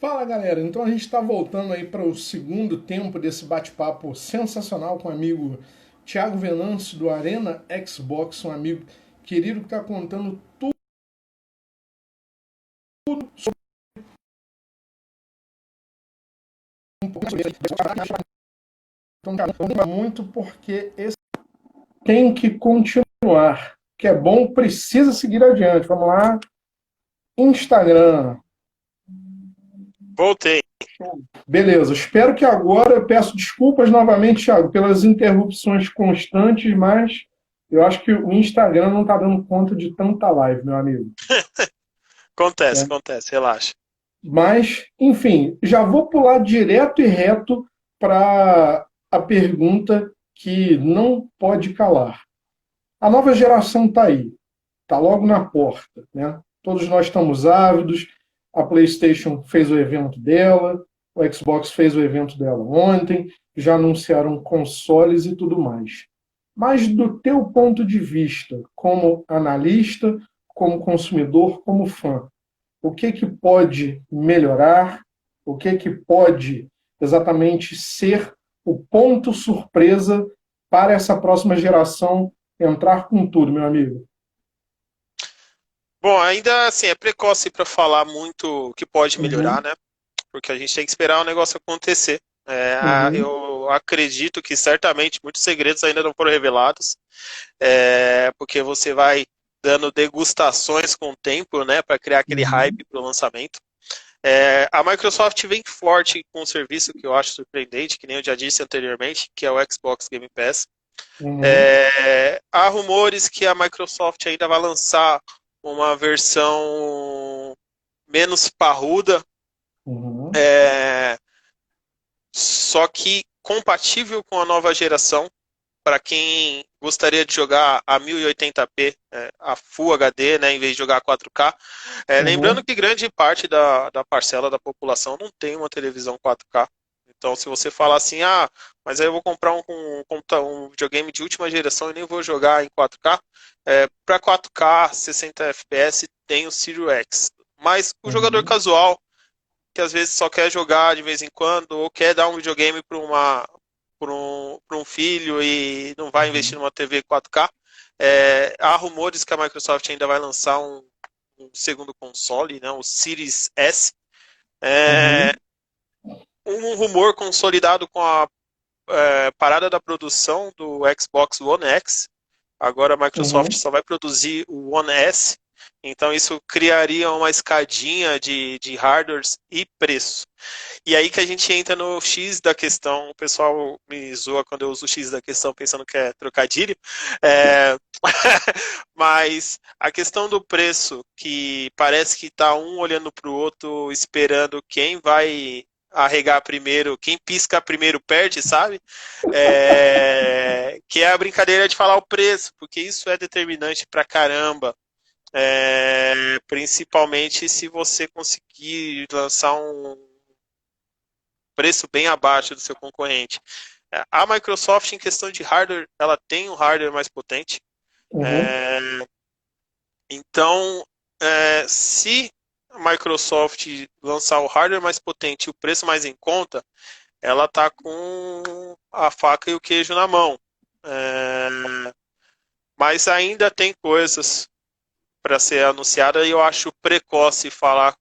Fala galera, então a gente está voltando aí para o segundo tempo desse bate-papo sensacional com o amigo Thiago Venâncio do Arena Xbox, um amigo querido que está contando tudo um pouco sobre ele. Então, muito porque esse tem que continuar, que é bom, precisa seguir adiante. Vamos lá, Instagram. Voltei. Beleza, espero que agora, eu peço desculpas novamente, Thiago, pelas interrupções constantes, mas eu acho que o Instagram não está dando conta de tanta live, meu amigo. Acontece, Né? acontece, relaxa. Mas, enfim, já vou pular direto e reto para a pergunta que não pode calar. A nova geração está aí, está logo na porta, né? Todos nós estamos ávidos. A PlayStation fez o evento dela, o Xbox fez o evento dela ontem, já anunciaram consoles e tudo mais. Mas do teu ponto de vista, como analista, como consumidor, como fã, o que que pode melhorar? O que que pode exatamente ser o ponto surpresa para essa próxima geração entrar com tudo, meu amigo? Bom, ainda assim, é precoce para falar muito o que pode melhorar, Uhum, né? Porque a gente tem que esperar o negócio acontecer. uhum, Eu acredito que certamente muitos segredos ainda não foram revelados, porque você vai dando degustações com o tempo, né, para criar aquele uhum, hype para o lançamento. A Microsoft vem forte com um serviço que eu acho surpreendente, que nem eu já disse anteriormente, que é o Xbox Game Pass. uhum, Há rumores que a Microsoft ainda vai lançar uma versão menos parruda, uhum, é, só que compatível com a nova geração, para quem gostaria de jogar a 1080p, a Full HD, né, em vez de jogar a 4K. Lembrando uhum, que grande parte da parcela da população não tem uma televisão 4K. Então, se você falar assim, mas aí eu vou comprar um videogame de última geração e nem vou jogar em 4K, para 4K, 60 FPS, tem o Series X. Mas o jogador uhum, casual, que às vezes só quer jogar de vez em quando, ou quer dar um videogame para um filho e não vai investir uhum, numa TV 4K. Há rumores que a Microsoft ainda vai lançar um segundo console, né, o Series S. É, uhum, um rumor consolidado com a parada da produção do Xbox One X. Agora a Microsoft uhum, só vai produzir o One S. Então isso criaria uma escadinha de hardwares e preço. E aí que a gente entra no X da questão. O pessoal me zoa quando eu uso o X da questão pensando que é trocadilho. É... Mas a questão do preço, que parece que está um olhando para o outro, esperando quem vai arregar primeiro, quem pisca primeiro perde, sabe? Que é a brincadeira de falar o preço, porque isso é determinante pra caramba. Principalmente se você conseguir lançar um preço bem abaixo do seu concorrente. A Microsoft, em questão de hardware, ela tem um hardware mais potente. uhum, É, então, se a Microsoft lançar o hardware mais potente e o preço mais em conta, ela está com a faca e o queijo na mão. É, mas ainda tem coisas para ser anunciada e eu acho precoce falar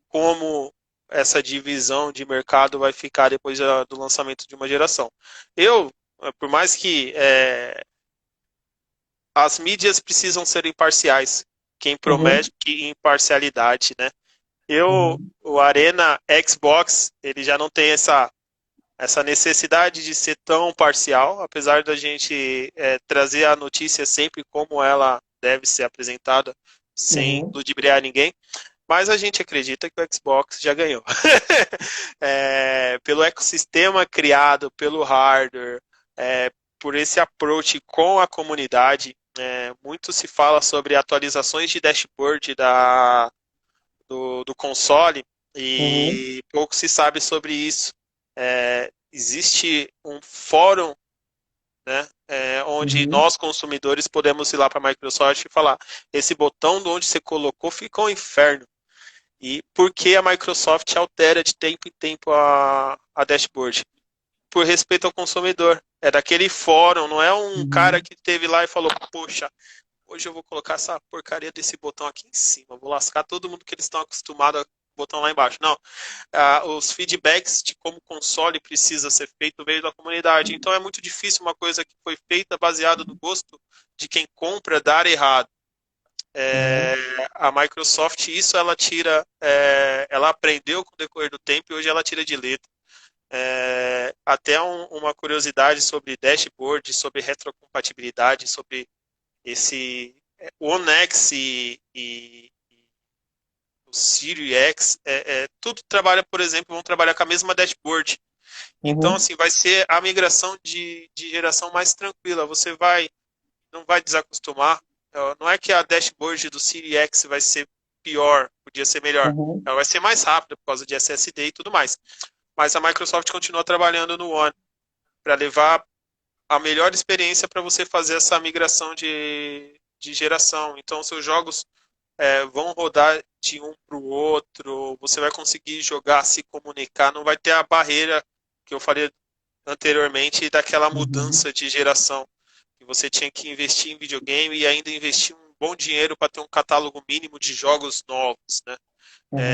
como essa divisão de mercado vai ficar depois do lançamento de uma geração. Por mais que as mídias precisam ser imparciais, quem uhum, promete imparcialidade, né? uhum, O Arena Xbox, ele já não tem essa necessidade de ser tão parcial, apesar da gente trazer a notícia sempre como ela deve ser apresentada, sem uhum, ludibriar ninguém. Mas a gente acredita que o Xbox já ganhou. Pelo ecossistema criado, pelo hardware, por esse approach com a comunidade, muito se fala sobre atualizações de dashboard do console uhum, e pouco se sabe sobre isso. Existe um fórum, né, onde uhum, nós consumidores podemos ir lá para a Microsoft e falar: esse botão de onde você colocou ficou um inferno. E por que a Microsoft altera de tempo em tempo a dashboard? Por respeito ao consumidor. É daquele fórum, não é um cara Uhum. que teve lá e falou, poxa, hoje eu vou colocar essa porcaria desse botão aqui em cima, vou lascar todo mundo que eles estão acostumados a botão lá embaixo. Não, os feedbacks de como o console precisa ser feito veio da comunidade. Então é muito difícil uma coisa que foi feita baseada no gosto de quem compra dar errado. É, Uhum. a Microsoft, isso ela aprendeu com o decorrer do tempo e hoje ela tira de letra. Até uma curiosidade sobre dashboard, sobre retrocompatibilidade, sobre esse o One X e o Series X, tudo trabalha, por exemplo, vão trabalhar com a mesma dashboard. Então, Uhum. assim, vai ser a migração de geração mais tranquila. Não vai desacostumar. Não é que a dashboard do Series X vai ser pior, podia ser melhor. Uhum. Ela vai ser mais rápida por causa de SSD e tudo mais. Mas a Microsoft continua trabalhando no One para levar a melhor experiência para você fazer essa migração de geração. Então, seus jogos vão rodar de um para o outro, você vai conseguir jogar, se comunicar, não vai ter a barreira que eu falei anteriormente daquela Uhum. mudança de geração, que você tinha que investir em videogame e ainda investir um bom dinheiro para ter um catálogo mínimo de jogos novos, né?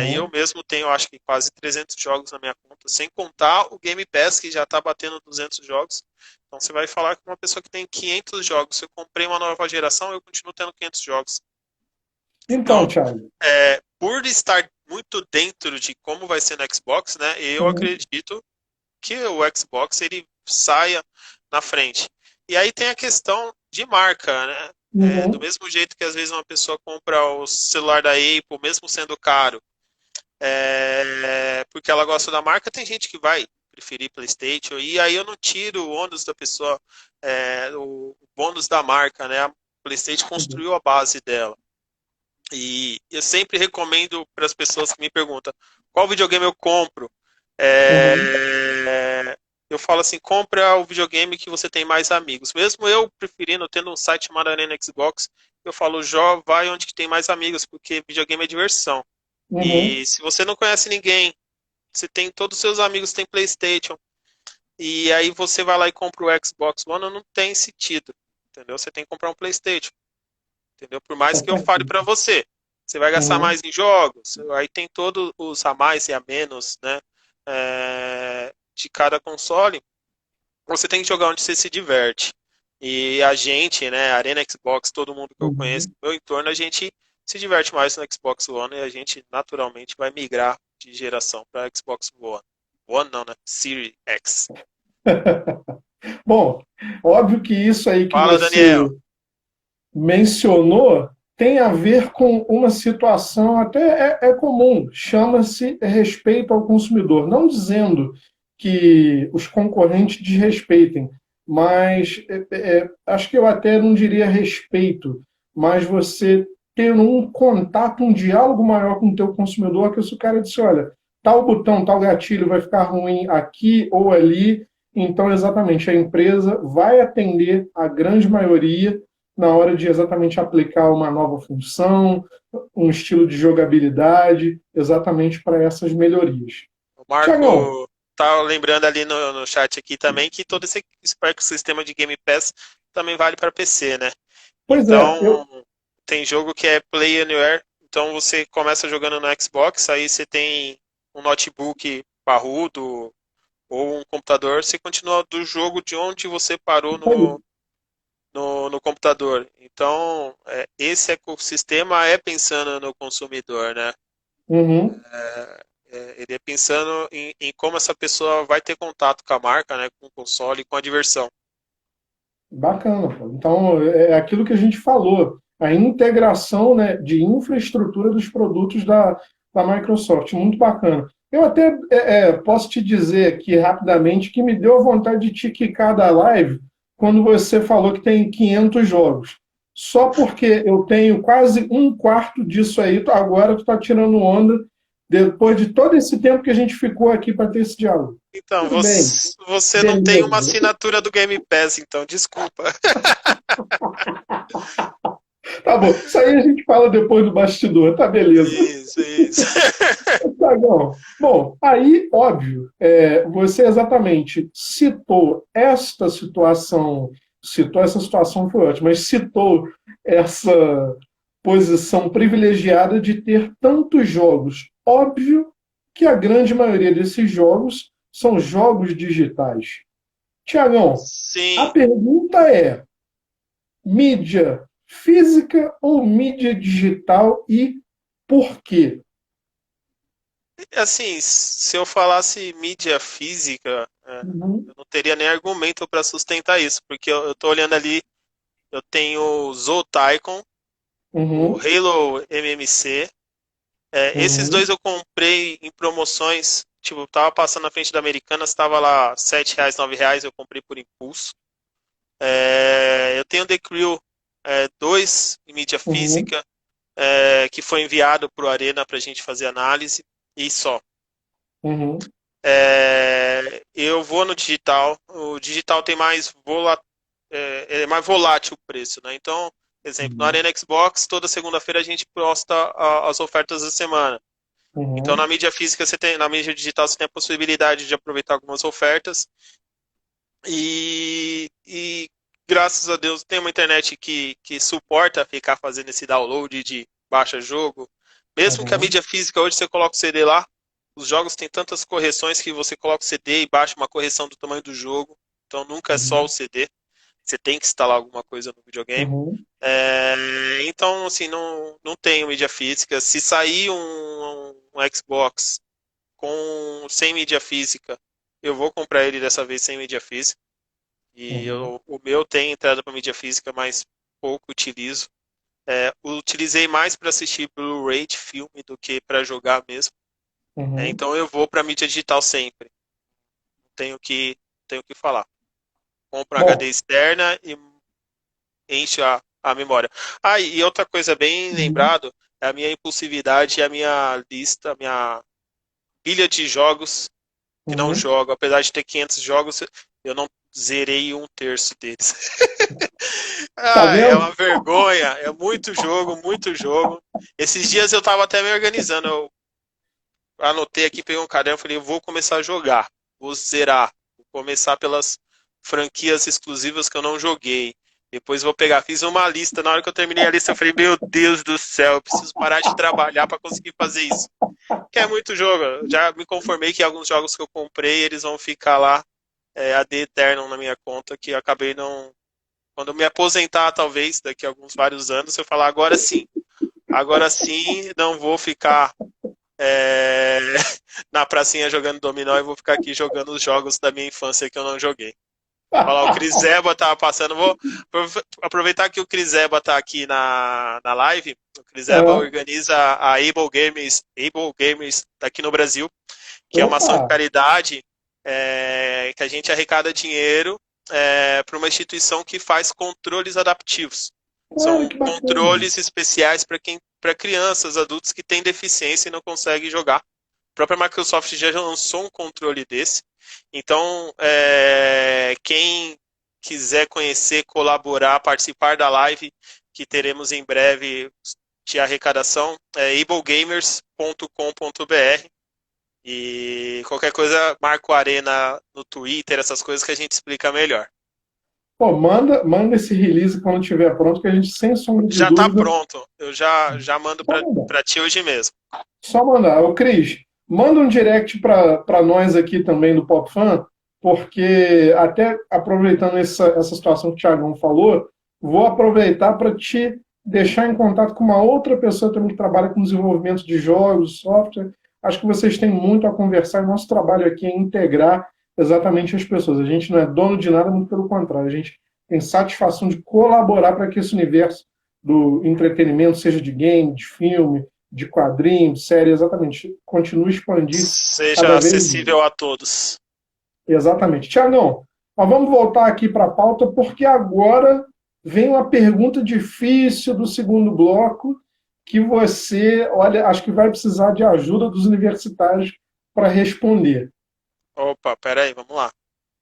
E eu Uhum. mesmo tenho, acho que quase 300 jogos na minha conta, sem contar o Game Pass, que já está batendo 200 jogos. Então você vai falar com uma pessoa que tem 500 jogos. Se eu comprei uma nova geração, eu continuo tendo 500 jogos. Então, Então, Thiago. por estar muito dentro de como vai ser no Xbox, né, eu Uhum. acredito que o Xbox ele saia na frente. E aí tem a questão de marca, né? Do Uhum. mesmo jeito que às vezes uma pessoa compra o celular da Apple, mesmo sendo caro, porque ela gosta da marca, tem gente que vai preferir PlayStation, e aí eu não tiro o ônus da pessoa, o bônus da marca, né? A PlayStation Uhum. construiu a base dela. E eu sempre recomendo para as pessoas que me perguntam qual videogame eu compro. Uhum. Eu falo assim, compra o videogame que você tem mais amigos. Mesmo eu preferindo, tendo um site chamado Arena Xbox, eu falo, vai onde que tem mais amigos, porque videogame é diversão. Uhum. E se você não conhece ninguém, você tem todos os seus amigos têm PlayStation, e aí você vai lá e compra o Xbox One, não tem sentido, entendeu? Você tem que comprar um PlayStation, entendeu? Por mais Com que eu fale certeza. para você, você vai gastar Uhum. mais em jogos, aí tem todos os a mais e a menos, né? De cada console, você tem que jogar onde você se diverte. E a gente, né, Arena Xbox, todo mundo que eu conheço, Uhum. no meu entorno, a gente se diverte mais no Xbox One e a gente naturalmente vai migrar de geração para Xbox One. One não, né? Series X. Bom, óbvio que isso aí que Fala, você Daniel. mencionou tem a ver com uma situação até é comum, chama-se respeito ao consumidor. Não dizendo que os concorrentes desrespeitem, mas acho que eu até não diria respeito, mas você ter um contato, um diálogo maior com o teu consumidor, que se o cara disse, olha, tal botão, tal gatilho vai ficar ruim aqui ou ali, então exatamente a empresa vai atender a grande maioria na hora de exatamente aplicar uma nova função, um estilo de jogabilidade, exatamente para essas melhorias. O Tiagão, Marco tá lembrando ali no chat aqui também que todo esse ecossistema de Game Pass também vale para PC, né? pois é, Então, tem jogo que é Play Anywhere. Então, você começa jogando no Xbox, aí você tem um notebook parrudo ou um computador, você continua do jogo de onde você parou no computador. Então, esse ecossistema é pensando no consumidor, né? uhum, Ele é pensando em como essa pessoa vai ter contato com a marca, né? Com o console, com a diversão. bacana. Pô. Então, é aquilo que a gente falou, a integração, né, de infraestrutura dos produtos da Microsoft, muito bacana. Eu até posso te dizer aqui rapidamente que me deu a vontade de te quicar da live quando você falou que tem 500 jogos. Só porque eu tenho quase um quarto disso aí, agora tu está tirando onda, depois de todo esse tempo que a gente ficou aqui para ter esse diálogo. Então, Tudo bem, você não tem uma beleza. assinatura do Game Pass, então desculpa. Tá bom, isso aí a gente fala depois do bastidor, tá beleza. Isso, isso. Tá bom. Bom, aí, óbvio, você exatamente citou essa situação foi ótima, mas citou essa posição privilegiada de ter tantos jogos. Óbvio que a grande maioria desses jogos são jogos digitais. Tiagão, a Sim, pergunta é: mídia física ou mídia digital e por quê? assim, se eu falasse mídia física, Uhum, eu não teria nem argumento para sustentar isso, porque eu tô olhando ali, eu tenho o Zotaicon, o uhum, Halo MMC. Esses dois uhum, eu comprei em promoções. Tipo, tava passando na frente da Americanas, tava lá R$ 7, R$ 9, eu comprei por impulso. Eu tenho The Crew 2 em mídia uhum, física, que foi enviado para o Arena para a gente fazer análise, e só. uhum, Eu vou no digital. O digital tem mais é mais volátil o preço, né? Então, exemplo, no uhum, Arena Xbox, toda segunda-feira a gente posta as ofertas da semana. Então, na uhum, mídia física, na mídia digital, você tem a possibilidade de aproveitar algumas ofertas. E graças a Deus tem uma internet que suporta ficar fazendo esse download de baixa jogo. Mesmo que a uhum, mídia física hoje você coloca o CD lá, os jogos têm tantas correções que você coloca o CD e baixa uma correção do tamanho do jogo. Então nunca é só o uhum, CD. Você tem que instalar alguma coisa no videogame. uhum, Então, assim, não tenho mídia física. Se sair um Xbox sem mídia física, eu vou comprar ele dessa vez sem mídia física. uhum, O meu tem entrada para mídia física, mas pouco utilizo. Utilizei mais para assistir Blu-ray de filme do que para jogar mesmo. uhum. Então eu vou para mídia digital sempre. Tenho que, tenho que falar. Compro um HD Bom, externa e enche a memória. E outra coisa bem uhum, lembrado é a minha impulsividade e a minha lista, a minha pilha de jogos que não uhum. jogo. Apesar de ter 500 jogos, eu não zerei um terço deles. Tá É vendo? uma vergonha, é muito jogo, muito jogo. Esses dias eu tava até me organizando, eu anotei aqui, peguei um caderno e falei, eu vou começar a jogar, vou zerar, vou começar pelas franquias exclusivas que eu não joguei. Depois vou pegar, fiz uma lista, na hora que eu terminei a lista eu falei, meu Deus do céu, eu preciso parar de trabalhar para conseguir fazer isso. Que é muito jogo, eu já me conformei que alguns jogos que eu comprei, eles vão ficar lá AD Eternal na minha conta, que eu acabei não. Quando eu me aposentar, talvez, daqui a alguns vários anos, eu falar agora sim, não vou ficar é, na pracinha jogando dominó e vou ficar aqui jogando os jogos da minha infância que eu não joguei. Falar, o Cris Eba tá passando, vou aproveitar que o Cris Eba tá aqui na live. O Cris Eba Ah, organiza a Able Gamers aqui no Brasil, que é uma ação de opa! caridade que a gente arrecada dinheiro para uma instituição que faz controles adaptivos. Cara, São que bacana. controles especiais para crianças, adultos que têm deficiência e não conseguem jogar. A própria Microsoft já lançou um controle desse. Então, quem quiser conhecer, colaborar, participar da live que teremos em breve de arrecadação, é ablegamers.com.br. E qualquer coisa, marca o Arena no Twitter, essas coisas que a gente explica melhor. Pô, manda esse release quando estiver pronto, que a gente, sem sombra de Já está dúvida, pronto. Eu já mando só mandar. para ti hoje mesmo. Só mandar. Ô, Cris, manda um direct para nós aqui também do Pop Fan, porque até aproveitando essa situação que o Thiagão falou, vou aproveitar para te deixar em contato com uma outra pessoa também que trabalha com desenvolvimento de jogos, software. Acho que vocês têm muito a conversar e nosso trabalho aqui é integrar exatamente as pessoas. A gente não é dono de nada, muito pelo contrário. A gente tem satisfação de colaborar para que esse universo do entretenimento, seja de game, de filme, de quadrinho, de série, exatamente. Continua a expandir Seja cada vez mais. acessível a todos. Exatamente. Tiagão, nós vamos voltar aqui para a pauta, porque agora vem uma pergunta difícil do segundo bloco, que você, olha, acho que vai precisar de ajuda dos universitários para responder. Opa, peraí, vamos lá.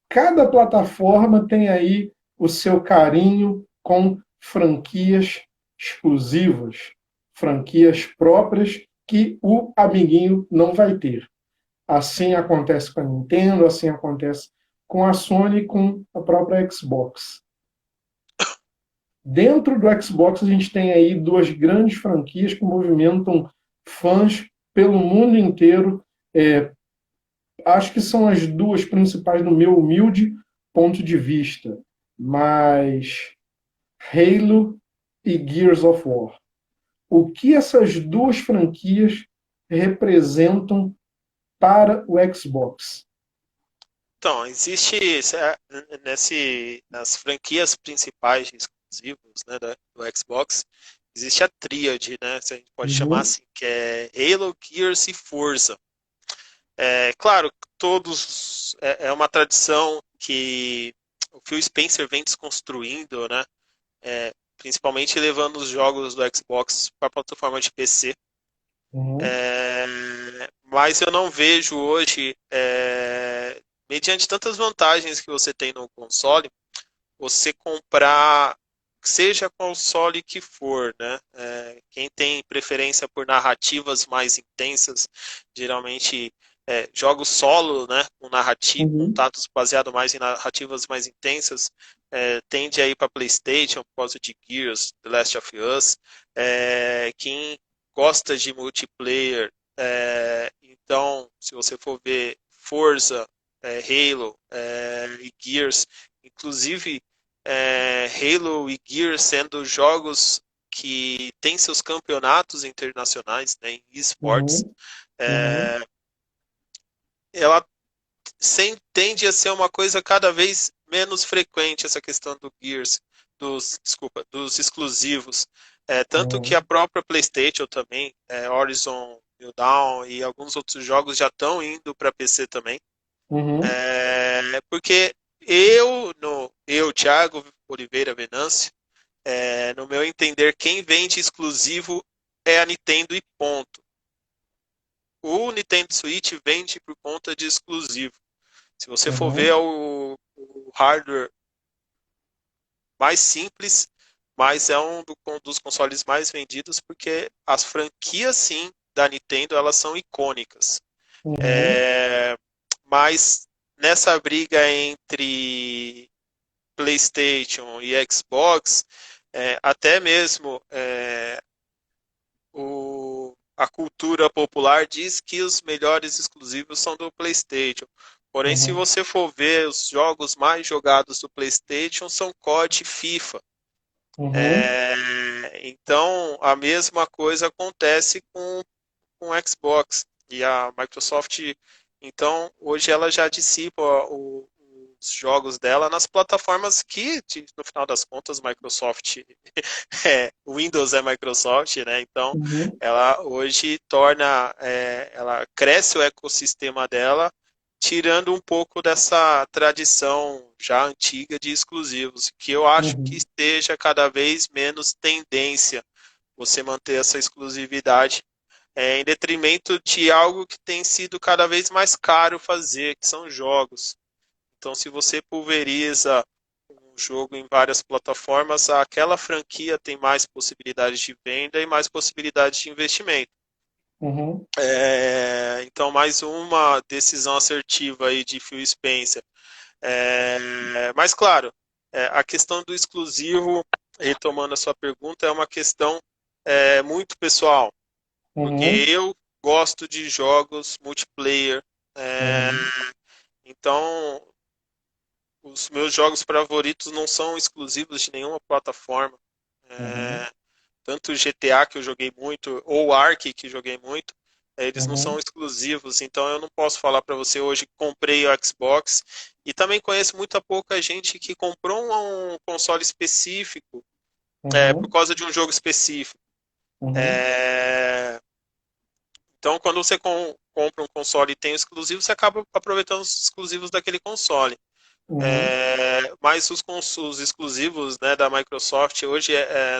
Cada plataforma tem aí o seu carinho com franquias. exclusivas, franquias próprias que o amiguinho não vai ter. Assim acontece com a Nintendo, assim acontece com a Sony e com a própria Xbox. Dentro do Xbox, a gente tem aí duas grandes franquias que movimentam fãs pelo mundo inteiro. Acho que são as duas principais no meu humilde ponto de vista. Mas Halo e Gears of War. O que essas duas franquias representam para o Xbox? Então, existe nas franquias principais de exclusivos, né, do Xbox, existe a tríade, né, se a gente pode chamar Uhum, assim, que é Halo, Gears e Forza. Claro, todos é uma tradição que o Phil Spencer vem desconstruindo, né, principalmente levando os jogos do Xbox para a plataforma de PC. uhum, Mas eu não vejo hoje, mediante tantas vantagens que você tem no console, você comprar, seja console que for, né? Quem tem preferência por narrativas mais intensas, geralmente jogos solo, né? Com uhum, dados baseados mais em narrativas mais intensas, tende a ir para PlayStation por causa de Gears, The Last of Us. Quem gosta de multiplayer, então, se você for ver Forza, Halo e Gears, inclusive Halo e Gears sendo jogos que têm seus campeonatos internacionais, né, em esportes, uhum, uhum, é, ela tende a ser uma coisa cada vez menos frequente, essa questão do Gears, dos exclusivos. Tanto que a uhum, própria PlayStation também, Horizon New Dawn e alguns outros jogos já estão indo para PC também. uhum, Porque Thiago Oliveira Venâncio, no meu entender, quem vende exclusivo é a Nintendo e ponto. O Nintendo Switch vende por conta de exclusivo. Se você for ver, é uhum, o hardware mais simples, mas é um dos consoles mais vendidos porque as franquias, sim, da Nintendo, elas são icônicas. uhum, É, mas nessa briga entre PlayStation e Xbox, até mesmo a cultura popular diz que os melhores exclusivos são do PlayStation. Porém, se uhum, você for ver, os jogos mais jogados do PlayStation são COD e FIFA. uhum, Então, a mesma coisa acontece com o Xbox. E a Microsoft, então, hoje ela já dissipa os jogos dela nas plataformas que, no final das contas, Microsoft Windows é Microsoft, né? Então, uhum, ela hoje ela cresce o ecossistema dela, tirando um pouco dessa tradição já antiga de exclusivos, que eu acho que uhum, esteja cada vez menos tendência você manter essa exclusividade, em detrimento de algo que tem sido cada vez mais caro fazer, que são jogos. Então, se você pulveriza um jogo em várias plataformas, aquela franquia tem mais possibilidades de venda e mais possibilidades de investimento. uhum, Então, mais uma decisão assertiva aí de Phil Spencer. Mas, claro, a questão do exclusivo, retomando a sua pergunta, é uma questão muito pessoal, porque uhum, eu gosto de jogos multiplayer. é, uhum, então, os meus jogos favoritos não são exclusivos de nenhuma plataforma. uhum, É, tanto o GTA que eu joguei muito, ou o Ark que joguei muito, eles não são uhum, exclusivos, então eu não posso falar para você hoje que comprei o Xbox. E também conheço muita pouca gente que comprou um console específico por uhum, causa de um jogo específico. uhum, É, então, quando você compra um console e tem um exclusivo, você acaba aproveitando os exclusivos daquele console. uhum, Mas os exclusivos, né, da Microsoft, hoje,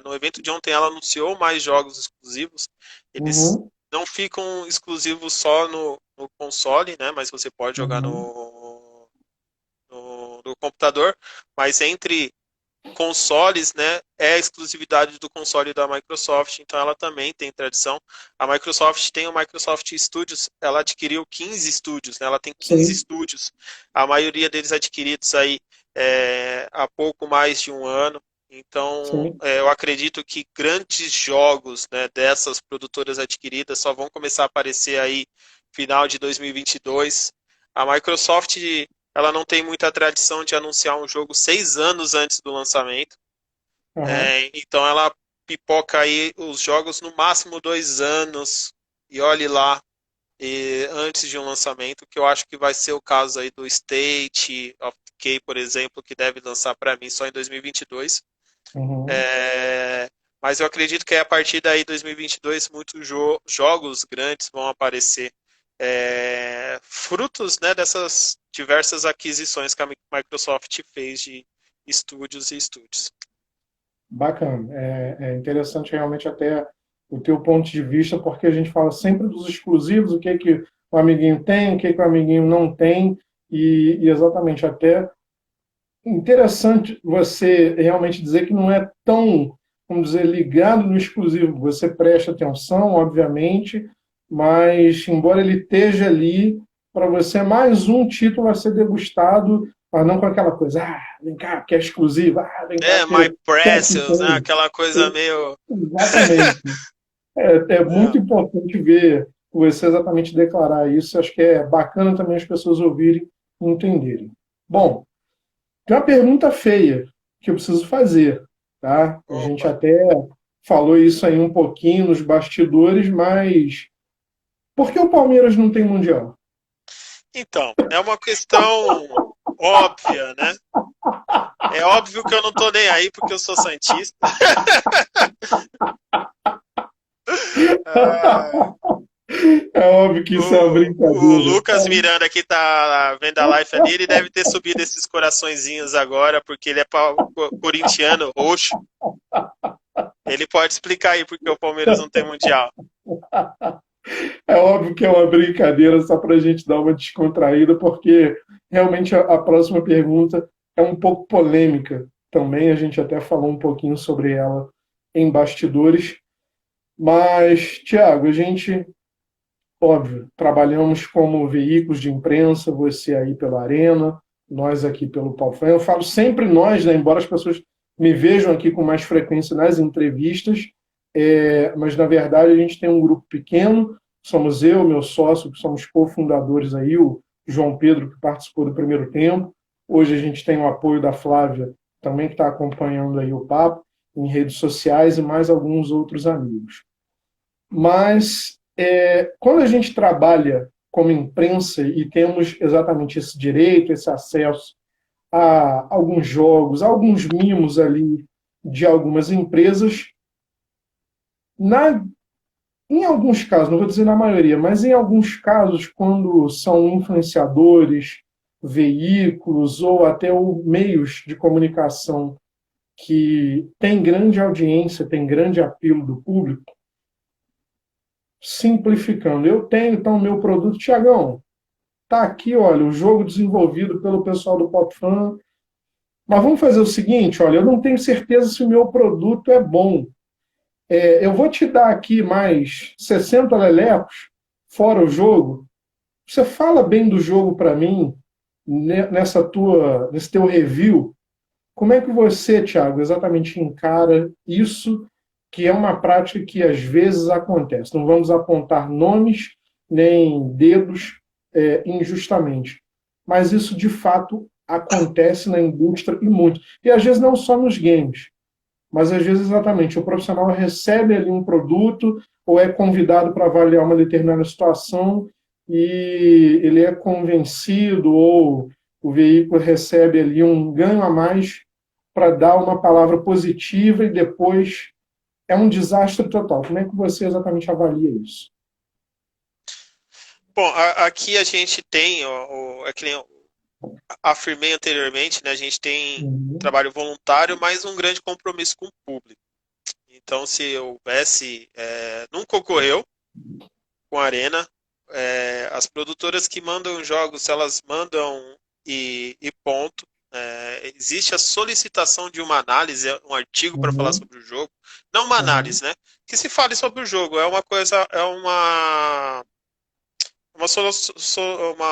no evento de ontem, ela anunciou mais jogos exclusivos. Eles uhum, não ficam exclusivos só no console, né, mas você pode jogar uhum, no computador. Mas entre consoles, né, é exclusividade do console da Microsoft, então ela também tem tradição. A Microsoft tem o Microsoft Studios, ela adquiriu 15 estúdios, né, ela tem 15 Sim, estúdios, a maioria deles adquiridos aí há pouco mais de um ano. Então, sim. eu acredito que grandes jogos, né, dessas produtoras adquiridas só vão começar a aparecer aí final de 2022. A Microsoft, ela não tem muita tradição de anunciar um jogo 6 anos antes do lançamento. Aham, Então ela pipoca aí os jogos no máximo 2 anos e olhe lá antes de um lançamento, que eu acho que vai ser o caso aí do State of Decay, por exemplo, que deve lançar para mim só em 2022. uhum. É, mas eu acredito que a partir daí, 2022, muitos jogos grandes vão aparecer. Frutos, né, dessas diversas aquisições que a Microsoft fez de estúdios e estúdios. Bacana. É interessante realmente até o teu ponto de vista, porque a gente fala sempre dos exclusivos, o que que o amiguinho tem, o que que o amiguinho não tem, e exatamente até interessante você realmente dizer que não é tão, vamos dizer, ligado no exclusivo. Você presta atenção, obviamente, mas embora ele esteja ali, para você é mais um título a ser degustado, mas não com aquela coisa, vem cá, porque é exclusivo, vem cá, My porque só aqui Precious, né? tem. Aquela coisa meio. Exatamente. É muito Não. importante ver você exatamente declarar isso. Acho que é bacana também as pessoas ouvirem e entenderem. Bom, tem uma pergunta feia que eu preciso fazer, tá? A gente Opa. até falou isso aí um pouquinho nos bastidores, mas por que o Palmeiras não tem mundial? Então, é uma questão óbvia, né? É óbvio que eu não tô nem aí porque eu sou santista. Ah, É óbvio que isso é uma o brincadeira. Lucas Miranda que tá vendo a live ali, ele deve ter subido esses coraçõezinhos agora, porque ele é corintiano roxo. Ele pode explicar aí porque o Palmeiras não tem mundial. É óbvio que é uma brincadeira só para a gente dar uma descontraída, porque realmente a próxima pergunta é um pouco polêmica também. A gente até falou um pouquinho sobre ela em bastidores. Mas, Tiago, a gente, óbvio, trabalhamos como veículos de imprensa, você aí pela Arena, nós aqui pelo Palfrão. Eu falo sempre nós, né, embora as pessoas me vejam aqui com mais frequência nas entrevistas, mas na verdade a gente tem um grupo pequeno, somos eu, meu sócio, que somos cofundadores aí, o João Pedro, que participou do primeiro tempo. Hoje a gente tem o apoio da Flávia, também que está acompanhando aí o papo, em redes sociais e mais alguns outros amigos. Mas quando a gente trabalha como imprensa e temos exatamente esse direito, esse acesso a alguns jogos, a alguns mimos ali de algumas empresas, na, em alguns casos, não vou dizer na maioria, mas em alguns casos, quando são influenciadores, veículos ou até meios de comunicação que têm grande audiência, têm grande apelo do público, simplificando, eu tenho então o meu produto, Tiagão, tá aqui, olha, o jogo desenvolvido pelo pessoal do PopFan, mas vamos fazer o seguinte, olha, eu não tenho certeza se o meu produto é bom. Eu vou te dar aqui mais 60 lelecos, fora o jogo. Você fala bem do jogo para mim, nesse teu review. Como é que você, Thiago, exatamente encara isso, que é uma prática que às vezes acontece? Não vamos apontar nomes nem dedos injustamente, mas isso de fato acontece na indústria e muito. E às vezes não só nos games, mas às vezes exatamente o profissional recebe ali um produto ou é convidado para avaliar uma determinada situação e ele é convencido ou o veículo recebe ali um ganho a mais para dar uma palavra positiva e depois é um desastre total. Como é que você exatamente avalia isso? Bom, aqui a gente tem, é que nem eu afirmei anteriormente, né, a gente tem Uhum. trabalho voluntário, mas um grande compromisso com o público. Então, se houvesse, nunca ocorreu com a Arena, as produtoras que mandam jogos, elas mandam e ponto. existe a solicitação de uma análise, um artigo para falar Uhum. sobre o jogo, não uma Uhum. análise, né? Que se fale sobre o jogo, é uma coisa, é uma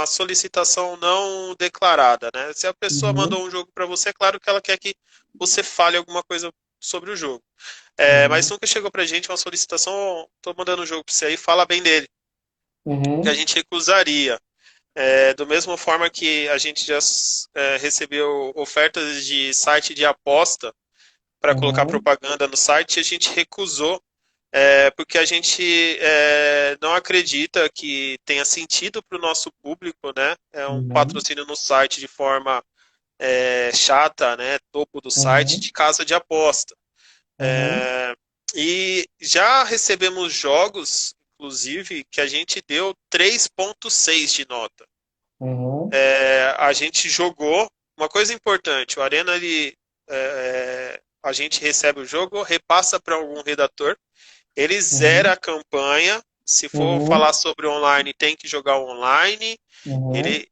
solicitação não declarada, né? Se a pessoa Uhum. mandou um jogo para você, é claro que ela quer que você fale alguma coisa sobre o jogo. Mas Uhum. nunca chegou pra gente uma solicitação, tô mandando um jogo pra você aí, fala bem dele, que a Uhum. gente recusaria. Do mesma forma que a gente já recebeu ofertas de site de aposta para colocar Uhum. propaganda no site, a gente recusou, porque a gente não acredita que tenha sentido para o nosso público, né? É um Uhum. patrocínio no site de forma chata, né? Topo do site Uhum. de casa de aposta. Uhum. É, e já recebemos jogos, inclusive, que a gente deu 3,6 de nota. Uhum. A gente jogou. Uma coisa importante, o Arena, a gente recebe o jogo, repassa para algum redator, ele zera Uhum. a campanha. Se for Uhum. falar sobre online, tem que jogar online. Uhum. Ele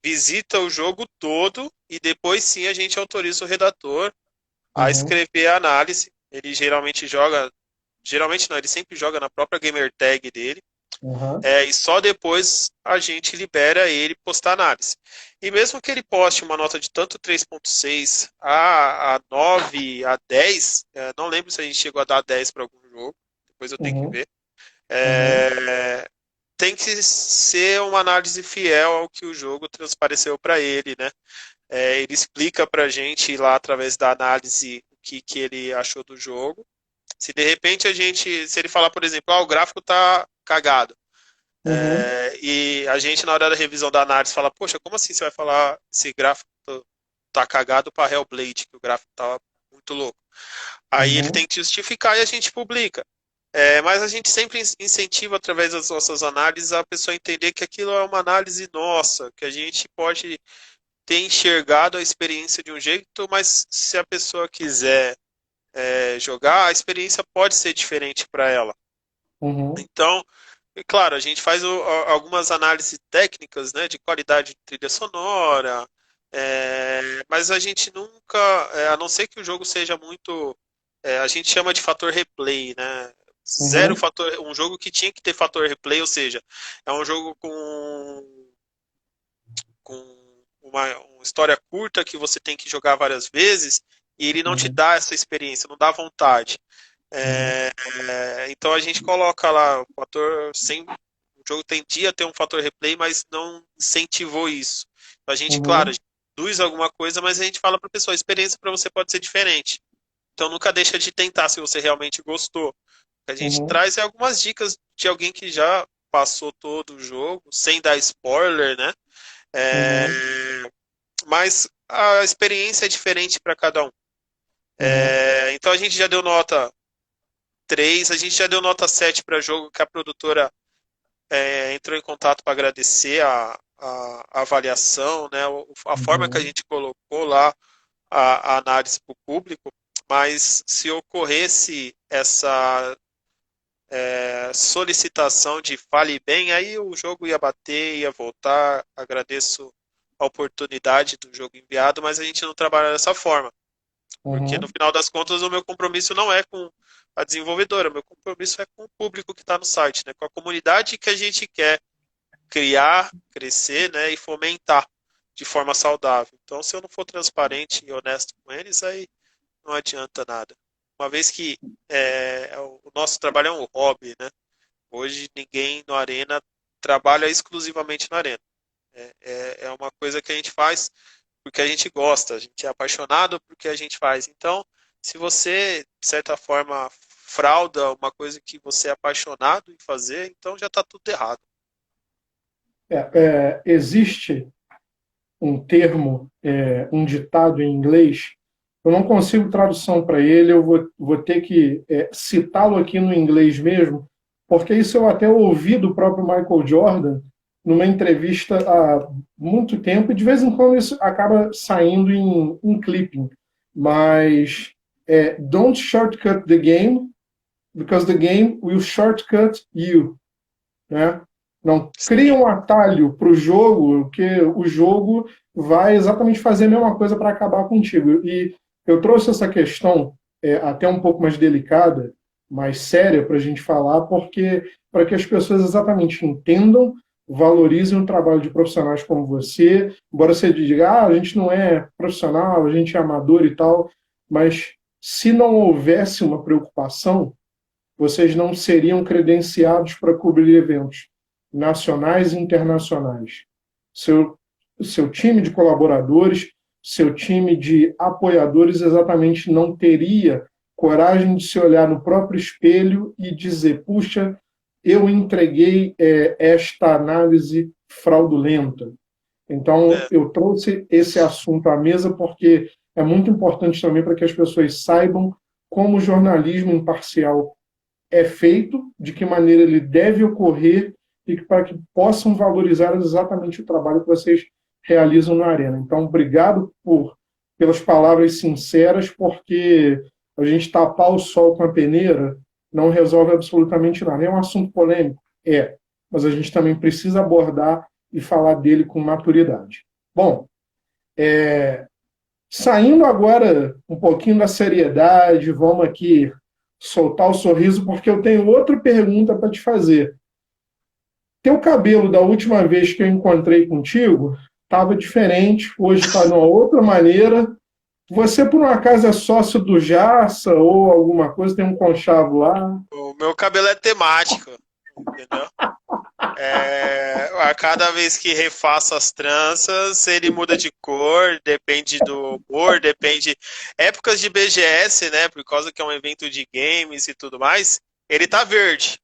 visita o jogo todo e depois sim a gente autoriza o redator a Uhum. escrever a análise. Ele geralmente joga, geralmente não, ele sempre joga na própria gamer tag dele, Uhum. e só depois a gente libera ele postar análise. E mesmo que ele poste uma nota de tanto 3,6 a 9, a 10, não lembro se a gente chegou a dar 10 para algum jogo, depois eu tenho que Uhum. ver. Uhum. É, tem que ser uma análise fiel ao que o jogo transpareceu para ele, né? Ele explica para a gente lá através da análise o que ele achou do jogo. Se de repente se ele falar, por exemplo, o gráfico tá cagado, Uhum. e a gente na hora da revisão da análise fala, poxa, como assim você vai falar esse gráfico tá cagado para Hellblade, que o gráfico tá muito louco? Aí ele Uhum. tem que justificar e a gente publica. Mas a gente sempre incentiva, através das nossas análises, a pessoa entender que aquilo é uma análise nossa, que a gente pode ter enxergado a experiência de um jeito, mas se a pessoa quiser jogar, a experiência pode ser diferente para ela. Uhum. Então, é claro, a gente faz algumas análises técnicas, né, de qualidade de trilha sonora, mas a gente nunca, a não ser que o jogo seja muito, a gente chama de fator replay, né? Zero Uhum. fator, um jogo que tinha que ter fator replay, ou seja, é um jogo com uma história curta que você tem que jogar várias vezes e ele não te Uhum. dá essa experiência, não dá vontade. Uhum. Então a gente coloca lá o fator sem. O jogo tendia a ter um fator replay, mas não incentivou isso. Então a gente, claro, a Uhum. gente induz alguma coisa, mas a gente fala para a pessoa, a experiência para você pode ser diferente. Então nunca deixa de tentar se você realmente gostou. O que a gente Uhum. traz é algumas dicas de alguém que já passou todo o jogo, sem dar spoiler, né? É, Uhum. mas a experiência é diferente para cada um. Uhum. Então a gente já deu nota 3, a gente já deu nota 7 para jogo que a produtora entrou em contato para agradecer a avaliação, né, a forma que a Uhum. gente colocou lá a análise para o público, mas se ocorresse essa solicitação de fale bem, aí o jogo ia bater, ia voltar. Agradeço a oportunidade do jogo enviado, mas a gente não trabalha dessa forma. Porque no Uhum. final das contas o meu compromisso não é com a desenvolvedora, o meu compromisso é com o público que está no site, né? Com a comunidade que a gente quer criar, crescer, né? E fomentar de forma saudável. Então, se eu não for transparente e honesto com eles, aí não adianta nada. Uma vez que o nosso trabalho é um hobby, né? Hoje ninguém no Arena trabalha exclusivamente na Arena. É uma coisa que a gente faz porque a gente gosta, a gente é apaixonado por que a gente faz. Então, se você, de certa forma, frauda uma coisa que você é apaixonado em fazer, então já está tudo errado. Existe um termo, um ditado em inglês. Eu não consigo tradução para ele, eu vou ter que citá-lo aqui no inglês mesmo, porque isso eu até ouvi do próprio Michael Jordan numa entrevista há muito tempo, e de vez em quando isso acaba saindo em clipping. Mas don't shortcut the game, because the game will shortcut you. Né? Não cria um atalho para o jogo, que o jogo vai exatamente fazer a mesma coisa para acabar contigo. E eu trouxe essa questão até um pouco mais delicada, mais séria para a gente falar, porque para que as pessoas exatamente entendam, valorizem o trabalho de profissionais como você, embora você diga, a gente não é profissional, a gente é amador e tal, mas se não houvesse uma preocupação, vocês não seriam credenciados para cobrir eventos nacionais e internacionais. Seu time de colaboradores, seu time de apoiadores exatamente não teria coragem de se olhar no próprio espelho e dizer, puxa, eu entreguei esta análise fraudulenta. Então, eu trouxe esse assunto à mesa porque é muito importante também para que as pessoas saibam como o jornalismo imparcial é feito, de que maneira ele deve ocorrer e para que possam valorizar exatamente o trabalho que vocês realizam na Arena. Então, obrigado pelas palavras sinceras, porque a gente tapar o sol com a peneira não resolve absolutamente nada. É um assunto polêmico? Mas a gente também precisa abordar e falar dele com maturidade. Bom, saindo agora um pouquinho da seriedade, vamos aqui soltar o sorriso, porque eu tenho outra pergunta para te fazer. Teu cabelo da última vez que eu encontrei contigo estava diferente, hoje está de uma outra maneira. Você, por um acaso, é sócio do Jaça ou alguma coisa, tem um conchavo lá? O meu cabelo é temático, entendeu? A cada vez que refaço as tranças, ele muda de cor, depende do humor, depende. Épocas de BGS, né? Por causa que é um evento de games e tudo mais, ele tá verde.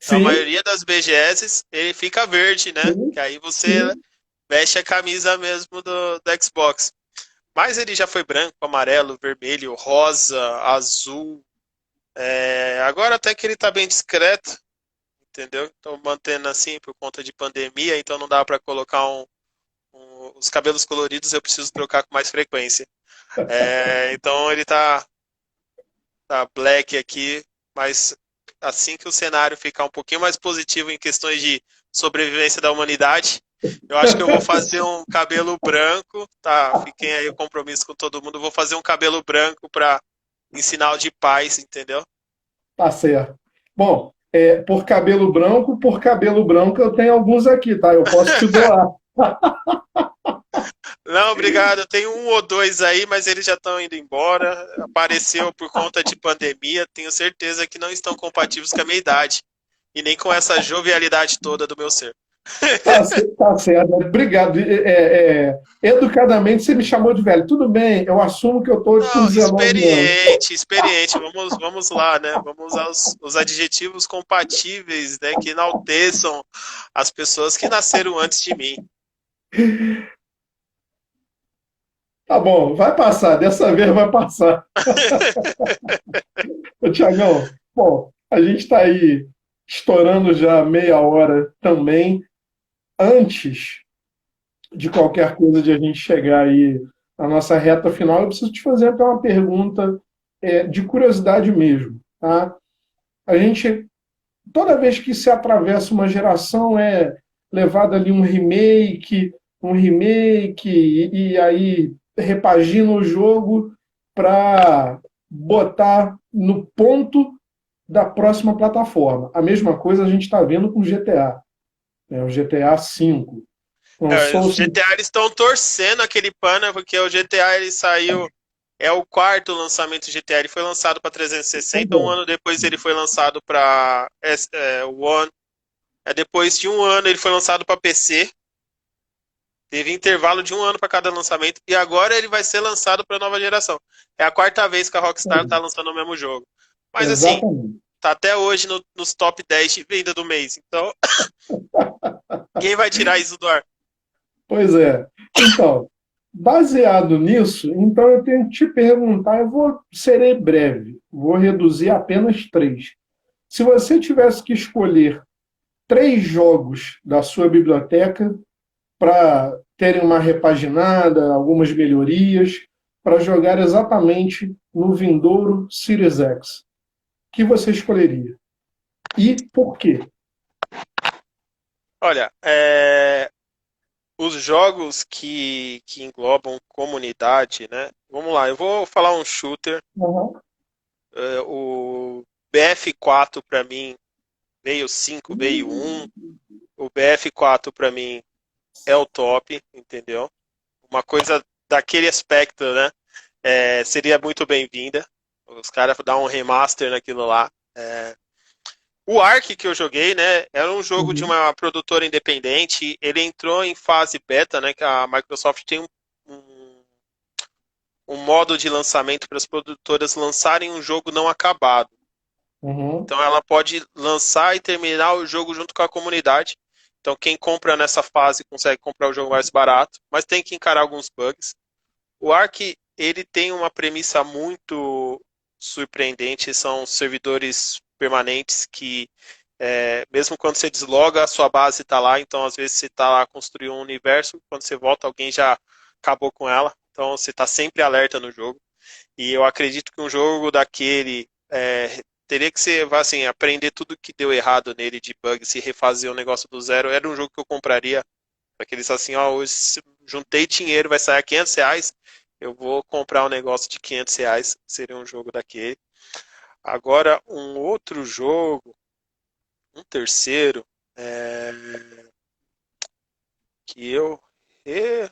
Então a Sim, maioria das BGS ele fica verde, né? sim, Que aí você sim. veste a camisa mesmo do Xbox. Mas ele já foi branco, amarelo, vermelho, rosa, azul. Agora até que ele tá bem discreto, entendeu? Estou mantendo assim por conta de pandemia, então não dá para colocar os cabelos coloridos, eu preciso trocar com mais frequência. Então ele tá black aqui, mas assim que o cenário ficar um pouquinho mais positivo em questões de sobrevivência da humanidade, eu acho que eu vou fazer um cabelo branco, tá? Fiquem aí o compromisso com todo mundo, eu vou fazer um cabelo branco para em sinal de paz, entendeu? Tá certo. Bom, por cabelo branco, eu tenho alguns aqui, tá? Eu posso te doar. Não, obrigado. Eu tenho um ou dois aí, mas eles já estão indo embora. Apareceu por conta de pandemia. Tenho certeza que não estão compatíveis com a minha idade. E nem com essa jovialidade toda do meu ser. Tá certo. Obrigado. Educadamente, você me chamou de velho. Tudo bem, eu assumo que eu estou com Não, 19 anos. experiente. Vamos lá, né? Vamos usar os adjetivos compatíveis, né? Que enalteçam as pessoas que nasceram antes de mim. Tá bom, vai passar. Dessa vez vai passar. Ô, Tiagão, bom, a gente está aí estourando já meia hora também. Antes de qualquer coisa de a gente chegar aí na nossa reta final, eu preciso te fazer até uma pergunta de curiosidade mesmo, tá? A gente, toda vez que se atravessa uma geração, é levado ali um remake, e aí repagina o jogo para botar no ponto da próxima plataforma. A mesma coisa a gente está vendo com o GTA, né? O GTA V. Os Lançou-se. GTA eles estão torcendo aquele pano, porque o GTA ele saiu. É o quarto lançamento do GTA. Ele foi lançado para 360, um ano depois ele foi lançado para One. Depois de um ano ele foi lançado para PC. Teve intervalo de um ano para cada lançamento. E agora ele vai ser lançado para nova geração. É a quarta vez que a Rockstar está lançando o mesmo jogo. Mas assim, Exatamente. tá até hoje nos top 10 de venda do mês. Então, quem vai tirar isso do ar? Pois é. Então, baseado nisso, então eu tenho que te perguntar, serei breve, vou reduzir a apenas três. Se você tivesse que escolher três jogos da sua biblioteca para terem uma repaginada, algumas melhorias, para jogar exatamente no vindouro Series X, que você escolheria? E por quê? Olha, os jogos que englobam comunidade, né? Vamos lá, eu vou falar um shooter. Uhum. O BF4 para mim veio 5, veio um. O BF4 para mim é o top, entendeu? Uma coisa daquele aspecto, né? Seria muito bem-vinda. Os caras dar um remaster naquilo lá. O Ark que eu joguei, né? Era um jogo de Uhum. uma produtora independente. Ele entrou em fase beta, né? Que a Microsoft tem um, um modo de lançamento para as produtoras lançarem um jogo não acabado. Uhum. Então ela pode lançar e terminar o jogo junto com a comunidade. Então quem compra nessa fase consegue comprar o jogo mais barato, mas tem que encarar alguns bugs. O Ark, ele tem uma premissa muito surpreendente, são servidores permanentes que mesmo quando você desloga, a sua base está lá, então às vezes você está lá construindo um universo, quando você volta alguém já acabou com ela, então você está sempre alerta no jogo. E eu acredito que um jogo daquele teria que ser, assim, aprender tudo que deu errado nele de bug, se refazer o negócio do zero. Era um jogo que eu compraria. Aqueles assim, ó, hoje juntei dinheiro, vai sair R$ 500, eu vou comprar um negócio de R$ 500, seria um jogo daquele. Agora, um outro jogo, um terceiro, é, que eu. É,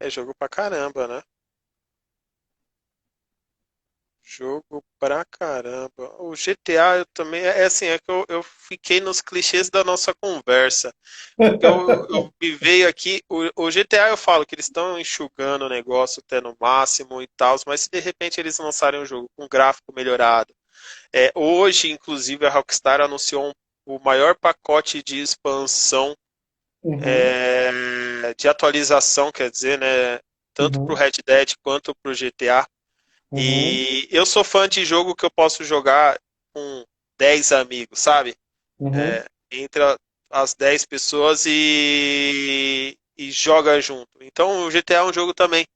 é jogo pra caramba, né? Jogo pra caramba. O GTA eu também. É assim, é que eu fiquei nos clichês da nossa conversa. Porque eu me veio aqui. O GTA eu falo que eles estão enxugando o negócio até no máximo e tal, mas se de repente eles lançarem um jogo com gráfico melhorado. Hoje, inclusive, a Rockstar anunciou o maior pacote de expansão Uhum. de atualização, quer dizer, né? Tanto para o Uhum. Red Dead quanto para o GTA. Uhum. E eu sou fã de jogo que eu posso jogar com 10 amigos, sabe? Uhum. Entre as 10 pessoas e joga junto. Então o GTA é um jogo também.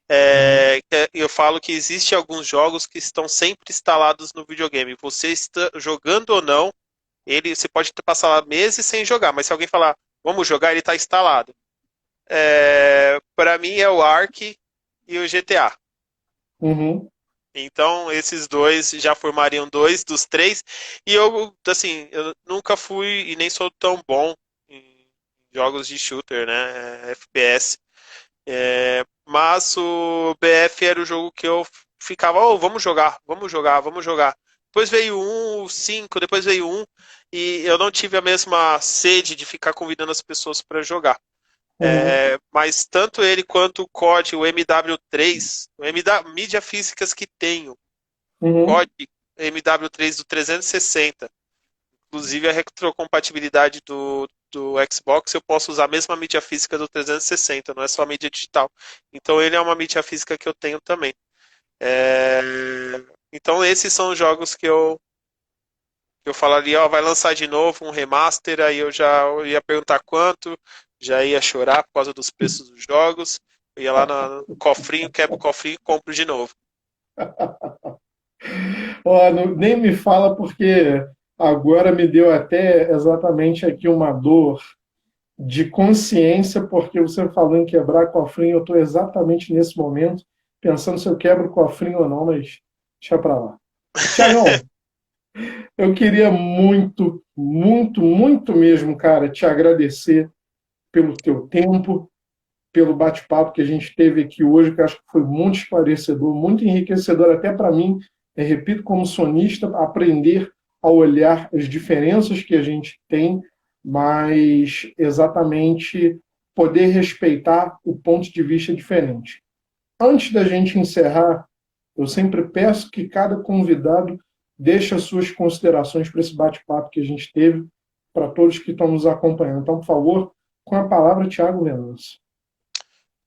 Uhum. Eu falo que existe alguns jogos que estão sempre instalados no videogame. Você está jogando ou não, você pode passar lá meses sem jogar, mas se alguém falar, vamos jogar, ele está instalado. Para mim é o Ark e o GTA. Uhum. Então, esses dois já formariam dois dos três. E eu, assim, eu nunca fui e nem sou tão bom em jogos de shooter, né? FPS. Mas o BF era o jogo que eu ficava, oh, vamos jogar, vamos jogar, vamos jogar. Depois veio o 5, depois veio um, e eu não tive a mesma sede de ficar convidando as pessoas para jogar. Uhum. Mas tanto ele quanto o COD, o MW3, mídia físicas que tenho, Uhum. COD MW3 do 360, inclusive a retrocompatibilidade do Xbox, eu posso usar a mesma mídia física do 360, não é só a mídia digital. Então ele é uma mídia física que eu tenho também. É, Então esses são os jogos que eu falaria, ó, vai lançar de novo um remaster, aí eu já ia perguntar quanto, já ia chorar por causa dos preços dos jogos, eu ia lá no cofrinho, quebro o cofrinho e compro de novo. Ó, nem me fala porque agora me deu até exatamente aqui uma dor de consciência, porque você falou em quebrar cofrinho, eu estou exatamente nesse momento pensando se eu quebro o cofrinho ou não, mas deixa para lá. Tiagão, eu queria muito, muito, muito mesmo, cara, te agradecer pelo teu tempo, pelo bate-papo que a gente teve aqui hoje, que eu acho que foi muito esclarecedor, muito enriquecedor até para mim, repito, como sonista, aprender a olhar as diferenças que a gente tem, mas exatamente poder respeitar o ponto de vista diferente. Antes da gente encerrar, eu sempre peço que cada convidado deixe as suas considerações para esse bate-papo que a gente teve, para todos que estão nos acompanhando. Então, por favor, com a palavra, Tiago Mendonça.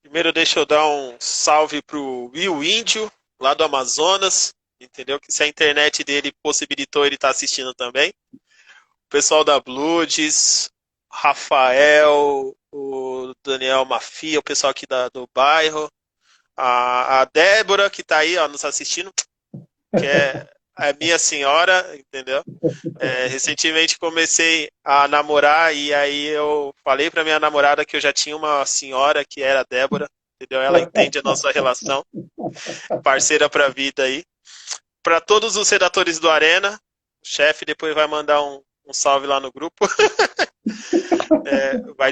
Primeiro, deixa eu dar um salve pro Will Índio, lá do Amazonas, entendeu? Que se a internet dele possibilitou, ele tá assistindo também. O pessoal da Bloods, Rafael, o Daniel Mafia, o pessoal aqui do bairro, a Débora, que tá aí, ó, nos assistindo, que é a minha senhora, entendeu? Recentemente comecei a namorar e aí eu falei para minha namorada que eu já tinha uma senhora que era a Débora, entendeu? Ela entende a nossa relação, parceira para a vida aí. Para todos os redatores do Arena, o chefe depois vai mandar um salve lá no grupo. Vai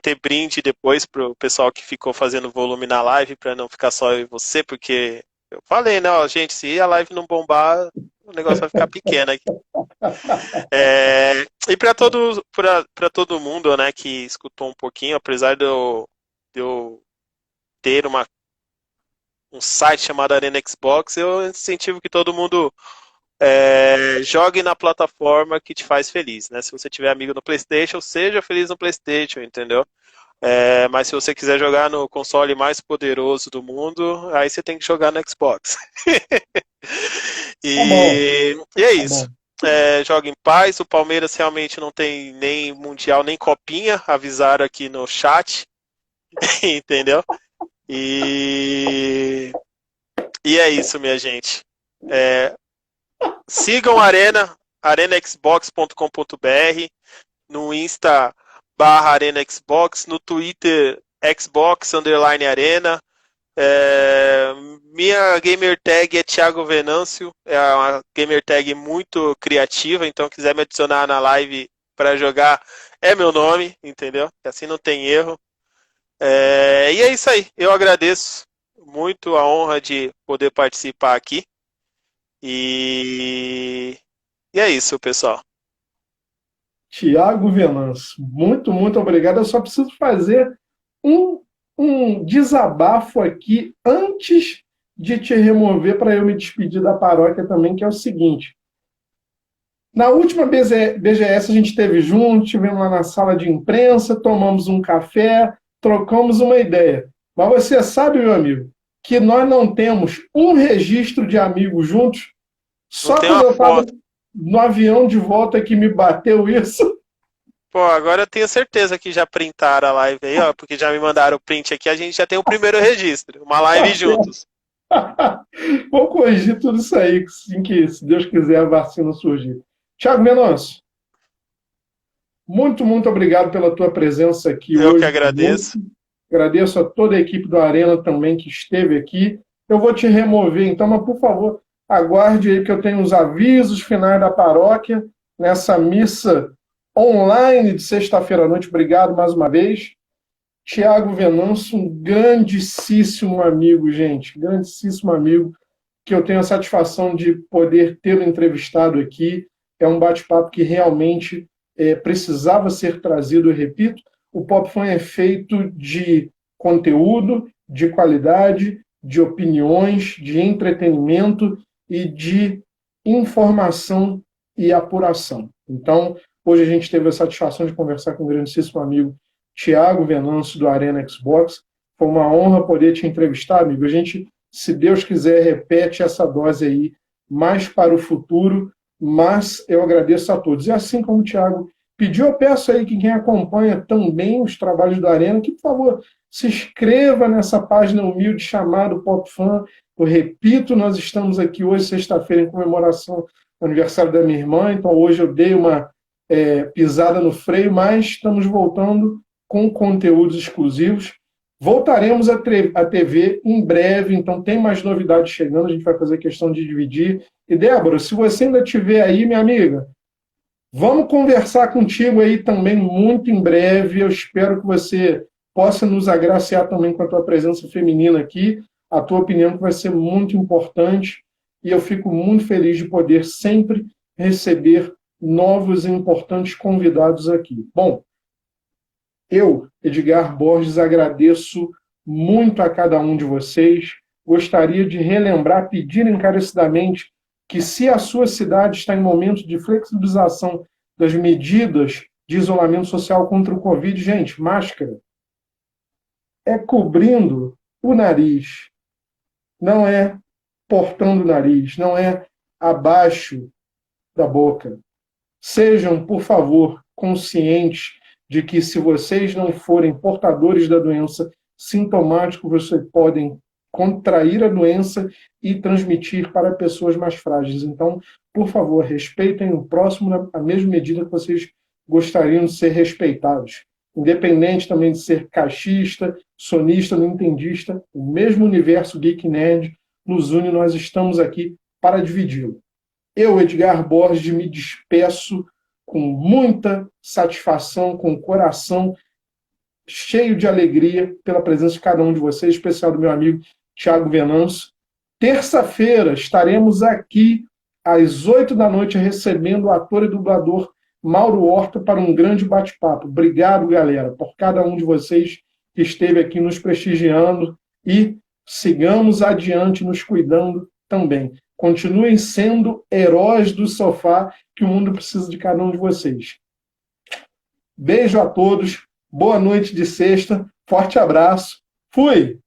ter brinde depois pro pessoal que ficou fazendo volume na live, para não ficar só eu e você, porque eu falei, né, ó, gente, se a live não bombar, o negócio vai ficar pequeno aqui. E para todo mundo, né, que escutou um pouquinho, apesar de eu ter um site chamado Arena Xbox, eu incentivo que todo mundo jogue na plataforma que te faz feliz, né? Se você tiver amigo no PlayStation, seja feliz no PlayStation, entendeu? Mas se você quiser jogar no console mais poderoso do mundo, aí você tem que jogar no Xbox. E é isso. Joga em paz. O Palmeiras realmente não tem nem Mundial, nem Copinha. Avisaram aqui no chat. Entendeu? E é isso, minha gente. Sigam a Arena, arenaxbox.com.br, no Insta /ArenaXbox, no Twitter Xbox_Arena. Minha gamer tag é Thiago Venâncio, é uma gamer tag muito criativa, então quiser me adicionar na live para jogar, é meu nome, entendeu? Assim não tem erro. E é isso aí, eu agradeço muito a honra de poder participar aqui. E é isso, pessoal. Thiago Venâncio, muito, muito obrigado. Eu só preciso fazer um desabafo aqui antes de te remover para eu me despedir da paróquia também, que é o seguinte. Na última BGS a gente esteve junto, estivemos lá na sala de imprensa, tomamos um café, trocamos uma ideia. Mas você sabe, meu amigo, que nós não temos um registro de amigos juntos. Só quando eu estava no avião de volta que me bateu isso. Pô, agora eu tenho certeza que já printaram a live aí, ó, porque já me mandaram o print aqui, a gente já tem o primeiro registro, uma live juntos. Vou corrigir tudo isso aí, assim que, se Deus quiser, a vacina surgir. Thiago Venâncio, muito, muito obrigado pela tua presença aqui hoje. Eu que agradeço. Agradeço a toda a equipe do Arena também que esteve aqui. Eu vou te remover, então, mas por favor, aguarde aí que eu tenho os avisos finais da paróquia nessa missa online de sexta-feira à noite. Obrigado mais uma vez. Thiago Venâncio, um grandíssimo amigo, gente. Grandíssimo amigo, que eu tenho a satisfação de poder tê-lo entrevistado aqui. É um bate-papo que realmente precisava ser trazido, eu repito. O Pop Fun é feito de conteúdo, de qualidade, de opiniões, de entretenimento e de informação e apuração. Então, hoje a gente teve a satisfação de conversar com um grandíssimo amigo, Thiago Venâncio, do Arena Xbox. Foi uma honra poder te entrevistar, amigo. A gente, se Deus quiser, repete essa dose aí mais para o futuro, mas eu agradeço a todos. E assim como o Thiago pediu, eu peço aí que quem acompanha também os trabalhos do Arena, que, por favor, se inscreva nessa página humilde chamada Pop Fun. Eu repito, nós estamos aqui hoje, sexta-feira, em comemoração do aniversário da minha irmã, então hoje eu dei uma pisada no freio, mas estamos voltando com conteúdos exclusivos. Voltaremos à TV em breve, então tem mais novidades chegando, a gente vai fazer questão de dividir. E, Débora, se você ainda estiver aí, minha amiga, vamos conversar contigo aí também muito em breve. Eu espero que você possa nos agraciar também com a tua presença feminina aqui, a tua opinião que vai ser muito importante, e eu fico muito feliz de poder sempre receber novos e importantes convidados aqui. Bom, eu, Edgar Borges, agradeço muito a cada um de vocês. Gostaria de relembrar, pedir encarecidamente que, se a sua cidade está em momento de flexibilização das medidas de isolamento social contra o Covid, gente, máscara é cobrindo o nariz, não é portando o nariz, não é abaixo da boca. Sejam, por favor, conscientes de que, se vocês não forem portadores da doença sintomática, vocês podem contrair a doença e transmitir para pessoas mais frágeis. Então, por favor, respeitem o próximo na mesma medida que vocês gostariam de ser respeitados. Independente também de ser caixista, sonista, nintendista, o mesmo universo geek nerd nos une, nós estamos aqui para dividi-lo. Eu, Edgar Borges, me despeço com muita satisfação, com o coração cheio de alegria pela presença de cada um de vocês, em especial do meu amigo Thiago Venâncio. Terça-feira estaremos aqui às 8 da noite recebendo o ator e dublador Mauro Horta para um grande bate-papo. Obrigado, galera, por cada um de vocês que esteve aqui nos prestigiando e sigamos adiante nos cuidando também. Continuem sendo heróis do sofá, que o mundo precisa de cada um de vocês. Beijo a todos, boa noite de sexta, forte abraço, fui!